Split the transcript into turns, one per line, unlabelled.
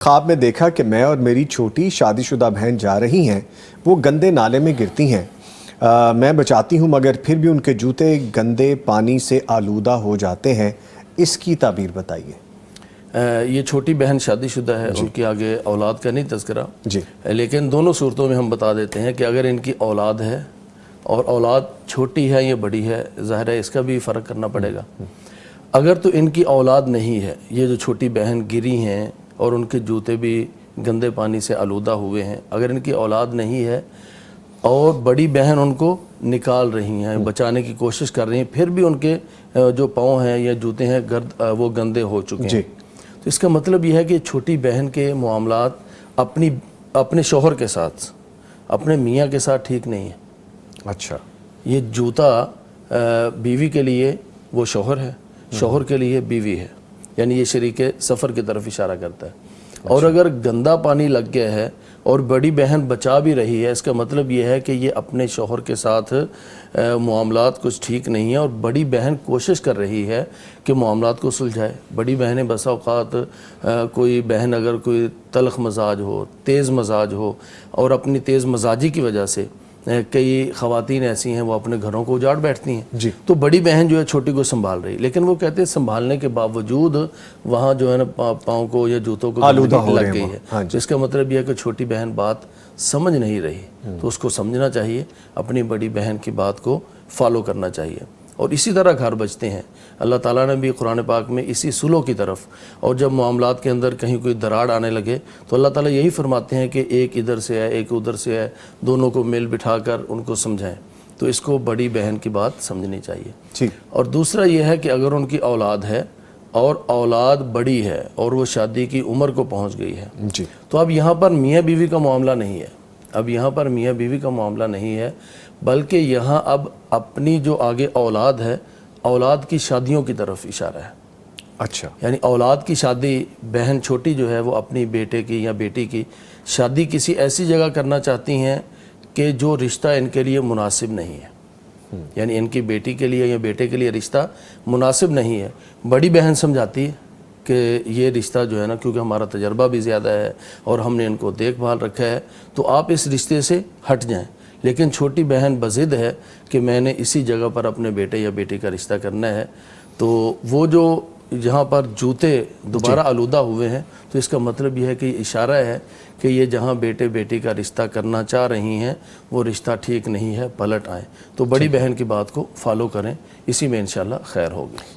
خواب میں دیکھا کہ میں اور میری چھوٹی شادی شدہ بہن جا رہی ہیں، وہ گندے نالے میں گرتی ہیں۔ میں بچاتی ہوں مگر پھر بھی ان کے جوتے گندے پانی سے آلودہ ہو جاتے ہیں۔ اس کی تعبیر بتائیے۔
یہ چھوٹی بہن شادی شدہ ہے، ان کی آگے اولاد کا نہیں تذکرہ،
جی
لیکن دونوں صورتوں میں ہم بتا دیتے ہیں کہ اگر ان کی اولاد ہے اور اولاد چھوٹی ہے یا بڑی ہے، ظاہر ہے اس کا بھی فرق کرنا پڑے گا۔ اگر تو ان کی اولاد نہیں ہے، یہ جو چھوٹی بہن گری ہیں اور ان کے جوتے بھی گندے پانی سے آلودہ ہوئے ہیں، اگر ان کی اولاد نہیں ہے اور بڑی بہن ان کو نکال رہی ہیں، بچانے کی کوشش کر رہی ہیں، پھر بھی ان کے جو پاؤں ہیں یا جوتے ہیں وہ گندے ہو چکے ہیں، تو اس کا مطلب یہ ہے کہ چھوٹی بہن کے معاملات اپنے شوہر کے ساتھ، اپنے میاں کے ساتھ ٹھیک نہیں ہیں۔
اچھا،
یہ جوتا بیوی کے لیے وہ شوہر ہے، شوہر کے لیے بیوی ہے، یعنی یہ شریک سفر کی طرف اشارہ کرتا ہے۔ اور اگر گندا پانی لگ گیا ہے اور بڑی بہن بچا بھی رہی ہے، اس کا مطلب یہ ہے کہ یہ اپنے شوہر کے ساتھ معاملات کچھ ٹھیک نہیں ہیں، اور بڑی بہن کوشش کر رہی ہے کہ معاملات کو سلجھائے۔ بڑی بہنیں بسا اوقات کوئی بہن اگر کوئی تلخ مزاج ہو، تیز مزاج ہو، اور اپنی تیز مزاجی کی وجہ سے کئی خواتین ایسی ہیں وہ اپنے گھروں کو اجاڑ بیٹھتی ہیں، تو بڑی بہن جو ہے چھوٹی کو سنبھال رہی، لیکن وہ کہتے ہیں سنبھالنے کے باوجود وہاں جو ہے نا پاؤں کو یا جوتوں کو گندگی لگ گئی ہے، تو اس کا مطلب یہ ہے کہ چھوٹی بہن بات سمجھ نہیں رہی، تو اس کو سمجھنا چاہیے، اپنی بڑی بہن کی بات کو فالو کرنا چاہیے۔ اور اسی طرح گھر بچتے ہیں۔ اللہ تعالیٰ نے بھی قرآن پاک میں اسی صلح کی طرف، اور جب معاملات کے اندر کہیں کوئی دراڑ آنے لگے تو اللہ تعالیٰ یہی فرماتے ہیں کہ ایک ادھر سے ہے ایک ادھر سے ہے، دونوں کو مل بٹھا کر ان کو سمجھائیں۔ تو اس کو بڑی بہن کی بات سمجھنی چاہیے۔ اور دوسرا یہ ہے کہ اگر ان کی اولاد ہے اور اولاد بڑی ہے اور وہ شادی کی عمر کو پہنچ گئی ہے، تو اب یہاں پر میاں بیوی کا معاملہ نہیں ہے، اب یہاں پر میاں بیوی کا معاملہ نہیں ہے، بلکہ یہاں اب اپنی جو آگے اولاد ہے، اولاد کی شادیوں کی طرف اشارہ ہے۔
اچھا،
یعنی اولاد کی شادی، بہن چھوٹی جو ہے وہ اپنی بیٹے کی یا بیٹی کی شادی کسی ایسی جگہ کرنا چاہتی ہیں کہ جو رشتہ ان کے لیے مناسب نہیں ہے، یعنی ان کی بیٹی کے لیے یا بیٹے کے لیے رشتہ مناسب نہیں ہے۔ بڑی بہن سمجھاتی ہے کہ یہ رشتہ جو ہے نا، کیونکہ ہمارا تجربہ بھی زیادہ ہے اور ہم نے ان کو دیکھ بھال رکھا ہے، تو آپ اس رشتے سے ہٹ جائیں، لیکن چھوٹی بہن بضد ہے کہ میں نے اسی جگہ پر اپنے بیٹے یا بیٹی کا رشتہ کرنا ہے، تو وہ جو جہاں پر جوتے دوبارہ آلودہ ہوئے ہیں، تو اس کا مطلب یہ ہے کہ یہ اشارہ ہے کہ یہ جہاں بیٹے بیٹی کا رشتہ کرنا چاہ رہی ہیں وہ رشتہ ٹھیک نہیں ہے، پلٹ آئیں۔ تو بڑی بہن کی بات کو فالو کریں، اسی میں انشاءاللہ خیر ہوگی۔